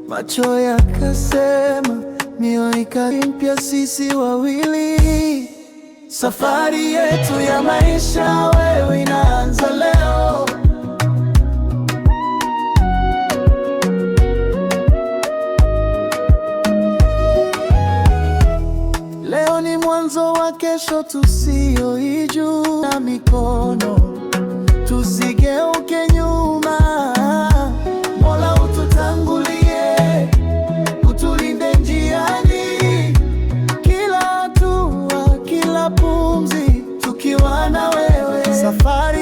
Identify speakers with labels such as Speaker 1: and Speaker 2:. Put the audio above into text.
Speaker 1: Macho yakasema, mioyo ikampya sisi wawili. Safari yetu ya maisha wewe inaanza leo. Leo ni mwanzo wa kesho tusiyoijua. Na mikono tusigeuke nyuma. Mola ututangulie, utulinde njiani, kila hatua, kila pumzi tukiwa na wewe. Safari